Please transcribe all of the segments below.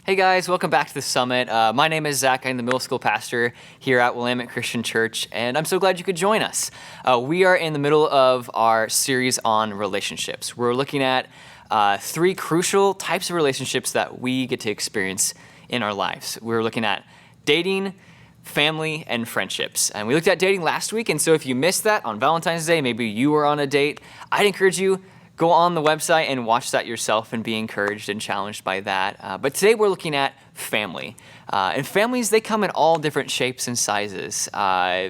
Hey guys, welcome back to the Summit. My name is Zach. I'm the middle school pastor here at Willamette Christian Church, and I'm so glad you could join us. We are in the middle of our series on relationships. We're looking at three crucial types of relationships that we get to experience in our lives. We're looking at dating, family, and friendships. And we looked at dating last week, and so if you missed that on Valentine's Day, maybe you were on a date, I'd encourage you, go on the website and watch that yourself and be encouraged and challenged by that. But today we're looking at family. And families, they come in all different shapes and sizes.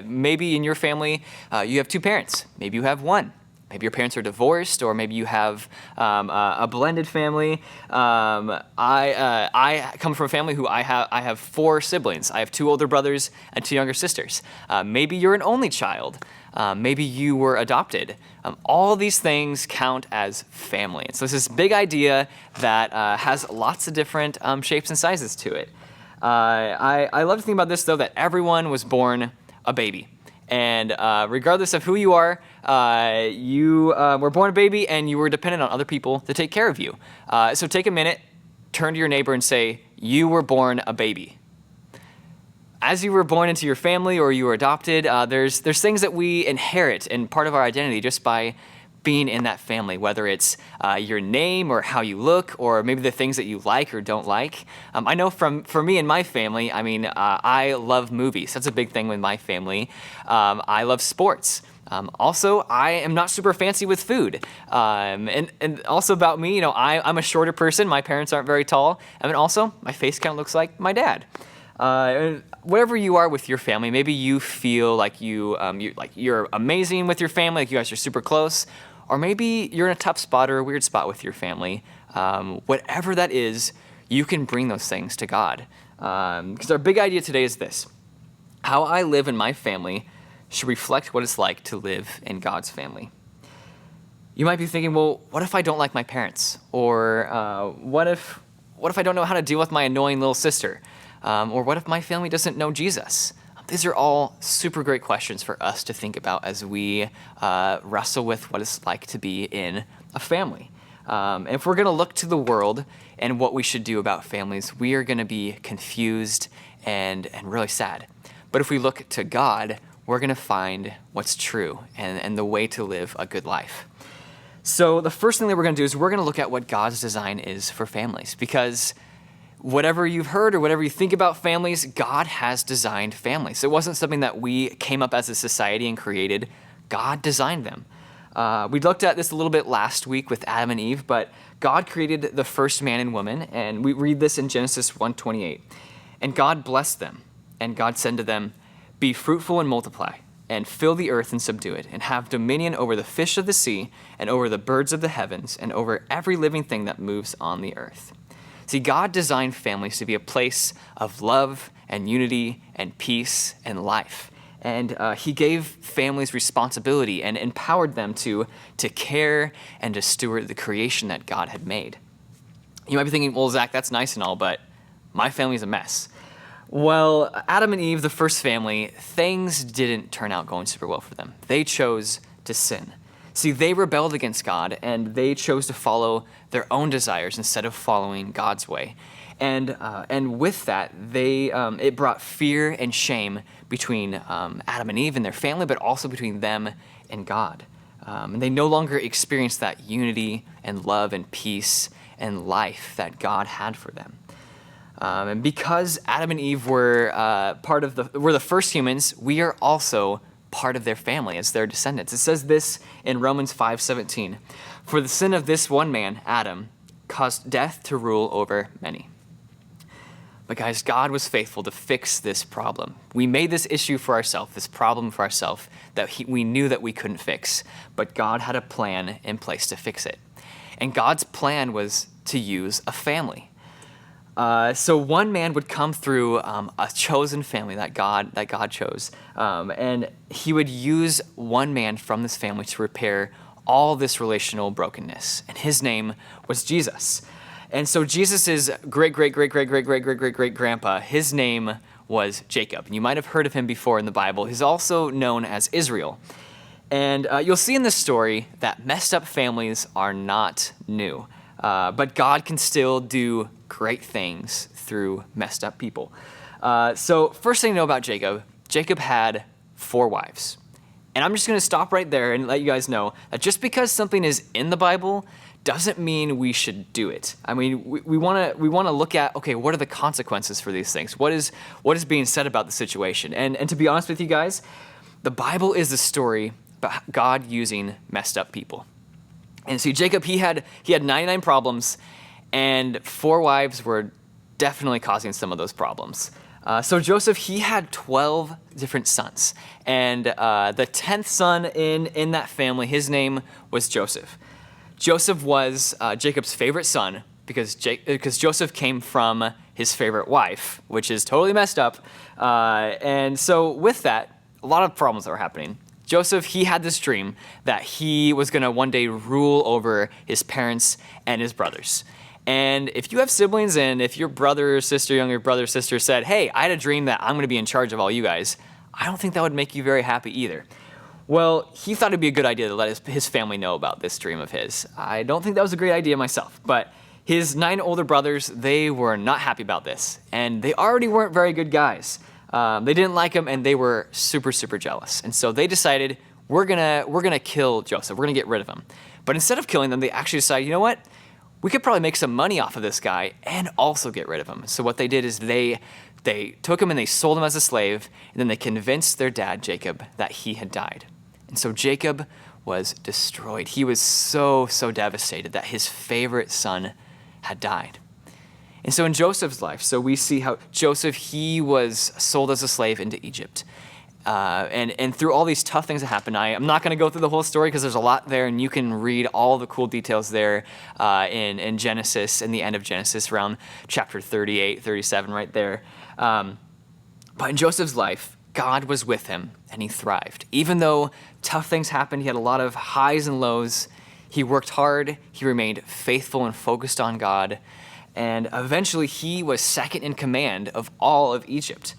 Maybe in your family, you have two parents. Maybe you have one. Maybe your parents are divorced, or maybe you have a blended family. I come from a family who I have four siblings. I have two older brothers and two younger sisters. Maybe you're an only child. Maybe you were adopted. All these things count as family. And so it's this big idea that has lots of different shapes and sizes to it. I love to think about this, though, that everyone was born a baby. And regardless of who you are, you were born a baby and you were dependent on other people to take care of you. So take a minute, turn to your neighbor and say, you were born a baby. As you were born into your family or you were adopted, there's things that we inherit and part of our identity just by being in that family, whether it's your name or how you look or maybe the things that you like or don't like. I know for me and my family, I love movies. That's a big thing with my family. I love sports. Also, I am not super fancy with food. And also about me, I'm a shorter person. My parents aren't very tall. And also, my face kind of looks like my dad. Wherever you are with your family, maybe you feel like you're amazing with your family, like you guys are super close, or maybe you're in a tough spot or a weird spot with your family. Whatever that is, you can bring those things to God. Because our big idea today is this: how I live in my family should reflect what it's like to live in God's family. You might be thinking, well, what if I don't like my parents? Or what if I don't know how to deal with my annoying little sister? Or what if my family doesn't know Jesus? These are all super great questions for us to think about as we wrestle with what it's like to be in a family. And if we're going to look to the world and what we should do about families, we are going to be confused and really sad. But if we look to God, we're going to find what's true and the way to live a good life. So the first thing that we're going to do is we're going to look at what God's design is for families, because whatever you've heard or whatever you think about families, God has designed families. It wasn't something that we came up as a society and created. God designed them. We looked at this a little bit last week with Adam and Eve, but God created the first man and woman, and we read this in Genesis 1:28. And God blessed them, and God said to them, "Be fruitful and multiply, and fill the earth and subdue it, and have dominion over the fish of the sea, and over the birds of the heavens, and over every living thing that moves on the earth." See, God designed families to be a place of love and unity and peace and life. And he gave families responsibility and empowered them to care and to steward the creation that God had made. You might be thinking, well, Zach, that's nice and all, but my family's a mess. Well, Adam and Eve, the first family, things didn't turn out going super well for them. They chose to sin. See, they rebelled against God, and they chose to follow their own desires instead of following God's way. And with that, it brought fear and shame between Adam and Eve and their family, but also between them and God. And they no longer experienced that unity and love and peace and life that God had for them. And because Adam and Eve were were the first humans, we are also part of their family as their descendants. It says this in Romans 5:17. For the sin of this one man, Adam, caused death to rule over many. But guys, God was faithful to fix this problem. We made this issue for ourselves, this problem for ourselves that we knew that we couldn't fix, but God had a plan in place to fix it. And God's plan was to use a family. So one man would come through a chosen family that God chose, and he would use one man from this family to repair all this relational brokenness, and his name was Jesus. And so Jesus' great-great-great-great-great-great-great-great-grandpa, his name was Jacob. And you might have heard of him before in the Bible. He's also known as Israel. And you'll see in this story that messed up families are not new. but God can still do great things through messed up people. So first thing to know about Jacob, Jacob had 4 wives. And I'm just going to stop right there and let you guys know that just because something is in the Bible doesn't mean we should do it. I mean, we want to look at, okay, what are the consequences for these things? What is being said about the situation? And to be honest with you guys, the Bible is the story about God using messed up people. And see, Jacob, he had 99 problems, and 4 wives were definitely causing some of those problems. So Joseph, he had 12 different sons, and the 10th son in that family, his name was Joseph. Joseph was Jacob's favorite son because Joseph came from his favorite wife, which is totally messed up. And so with that, a lot of problems that were happening. Joseph, he had this dream that he was going to one day rule over his parents and his brothers. And if you have siblings and if your brother or sister, younger brother or sister said, hey, I had a dream that I'm going to be in charge of all you guys, I don't think that would make you very happy either. Well, he thought it'd be a good idea to let his family know about this dream of his. I don't think that was a great idea myself, but his 9 older brothers, they were not happy about this. And they already weren't very good guys. They didn't like him, and they were super, super jealous. And so they decided, we're gonna kill Joseph. We're gonna get rid of him. But instead of killing them, they actually decided, you know what? We could probably make some money off of this guy and also get rid of him. So what they did is they took him and they sold him as a slave, and then they convinced their dad, Jacob, that he had died. And so Jacob was destroyed. He was so, so devastated that his favorite son had died. And so in Joseph's life, so we see how Joseph, he was sold as a slave into Egypt. And through all these tough things that happened, I'm not going to go through the whole story because there's a lot there, and you can read all the cool details there in Genesis, in the end of Genesis, around chapter 38, 37, right there. But in Joseph's life, God was with him, and he thrived. Even though tough things happened, he had a lot of highs and lows. He worked hard. He remained faithful and focused on God. And eventually, he was second in command of all of Egypt.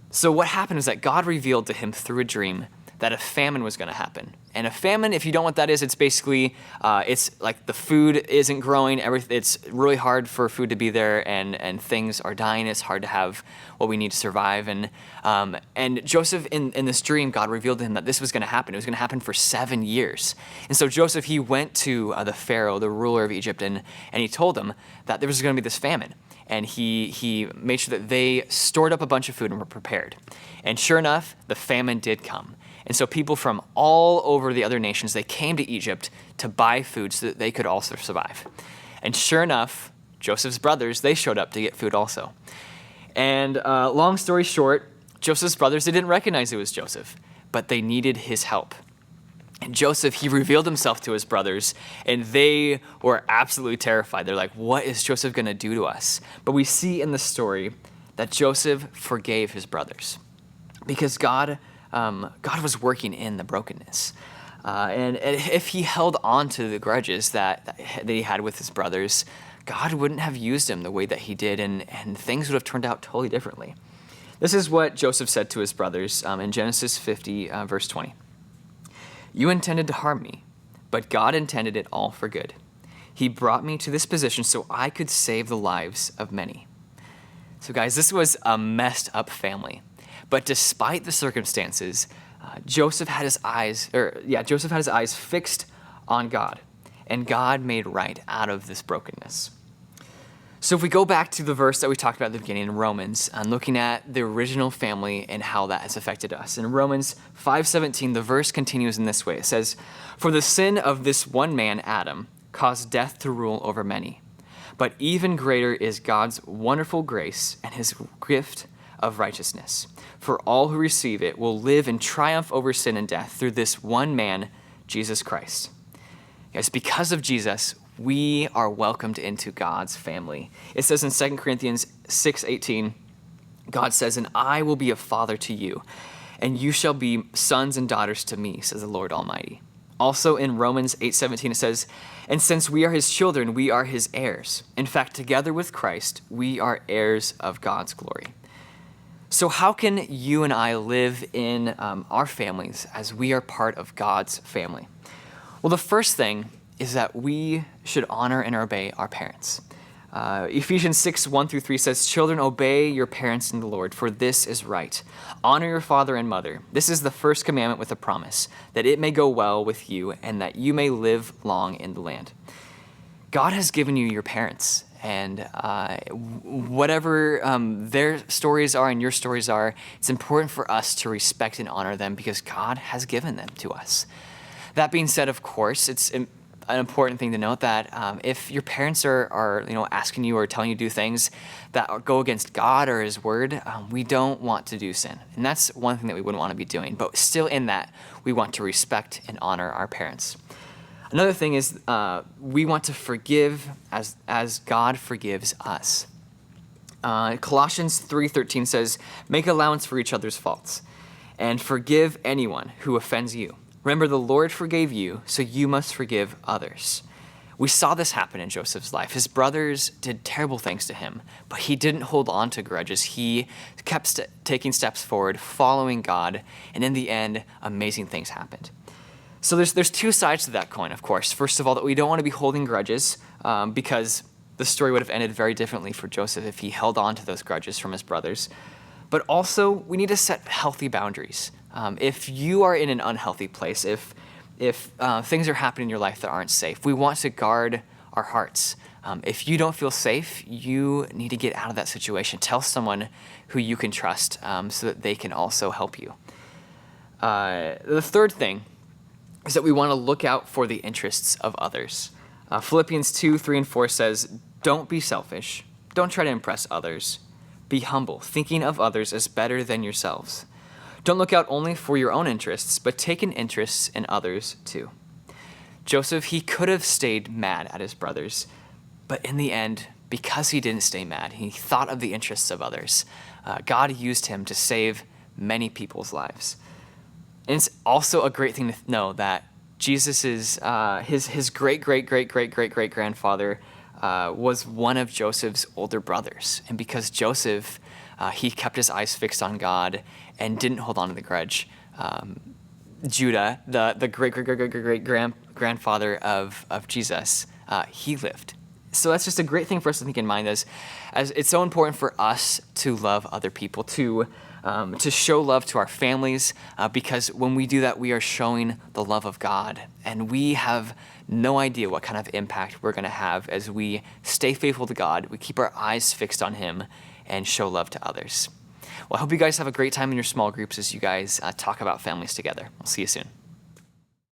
So what happened is that God revealed to him through a dream that a famine was going to happen. And a famine, if you don't know what that is, it's basically, it's like the food isn't growing. It's really hard for food to be there, and things are dying. It's hard to have what we need to survive. And Joseph, in this dream, God revealed to him that this was going to happen. It was going to happen for 7 years. And so Joseph, he went to the Pharaoh, the ruler of Egypt, and he told him that there was going to be this famine. And he made sure that they stored up a bunch of food and were prepared. And sure enough, the famine did come. And so people from all over the other nations, they came to Egypt to buy food so that they could also survive. And sure enough, Joseph's brothers, they showed up to get food also. And long story short, Joseph's brothers, they didn't recognize it was Joseph, but they needed his help. And Joseph, he revealed himself to his brothers, and they were absolutely terrified. They're like, what is Joseph going to do to us? But we see in the story that Joseph forgave his brothers because God was working in the brokenness. And if he held on to the grudges that he had with his brothers, God wouldn't have used him the way that he did, and things would have turned out totally differently. This is what Joseph said to his brothers in Genesis 50, verse 20. You intended to harm me, but God intended it all for good. He brought me to this position so I could save the lives of many. So guys, this was a messed up family. But despite the circumstances, Joseph had his eyes fixed on God, and God made right out of this brokenness. So if we go back to the verse that we talked about at the beginning in Romans, and looking at the original family and how that has affected us. In Romans 5:17, the verse continues in this way. It says, "For the sin of this one man, Adam, caused death to rule over many. But even greater is God's wonderful grace and his gift of righteousness. For all who receive it will live in triumph over sin and death through this one man, Jesus Christ." Yes, because of Jesus, we are welcomed into God's family. It says in 2 Corinthians 6:18, God says, "And I will be a father to you, and you shall be sons and daughters to me, says the Lord Almighty." Also in Romans 8:17, it says, "And since we are his children, we are his heirs. In fact, together with Christ, we are heirs of God's glory." So how can you and I live in our families as we are part of God's family? Well, the first thing is that we should honor and obey our parents. Ephesians 6:1-3 says, "Children, obey your parents in the Lord, for this is right. Honor your father and mother. This is the first commandment with a promise, that it may go well with you and that you may live long in the land." God has given you your parents, and whatever their stories are and your stories are, it's important for us to respect and honor them because God has given them to us. That being said, of course, it's an important thing to note that if your parents are asking you or telling you to do things that go against God or His Word, we don't want to do sin. And that's one thing that we wouldn't want to be doing. But still in that, we want to respect and honor our parents. Another thing is we want to forgive as God forgives us. Colossians 3:13 says, "Make allowance for each other's faults and forgive anyone who offends you. Remember, the Lord forgave you, so you must forgive others." We saw this happen in Joseph's life. His brothers did terrible things to him, but he didn't hold on to grudges. He kept taking steps forward, following God, and in the end, amazing things happened. So there's two sides to that coin, of course. First of all, that we don't want to be holding grudges because the story would have ended very differently for Joseph if he held on to those grudges from his brothers. But also, we need to set healthy boundaries. If you are in an unhealthy place, if things are happening in your life that aren't safe, we want to guard our hearts. If you don't feel safe, you need to get out of that situation. Tell someone who you can trust so that they can also help you. The third thing is that we want to look out for the interests of others. Philippians 2:3-4 says, "Don't be selfish. Don't try to impress others. Be humble, thinking of others as better than yourselves. Don't look out only for your own interests, but take an interest in others too." Joseph, he could have stayed mad at his brothers, but in the end, because he didn't stay mad, he thought of the interests of others. God used him to save many people's lives. And it's also a great thing to know that Jesus is his great-great-great-great-great-great-grandfather was one of Joseph's older brothers. And because Joseph, he kept his eyes fixed on God and didn't hold on to the grudge, Judah, the great-great-great-great-grandfather of Jesus, he lived. So that's just a great thing for us to think in mind as it's so important for us to love other people, to show love to our families, because when we do that, we are showing the love of God. And we have no idea what kind of impact we're going to have as we stay faithful to God, we keep our eyes fixed on Him, and show love to others. Well, I hope you guys have a great time in your small groups as you guys talk about families together. I'll see you soon.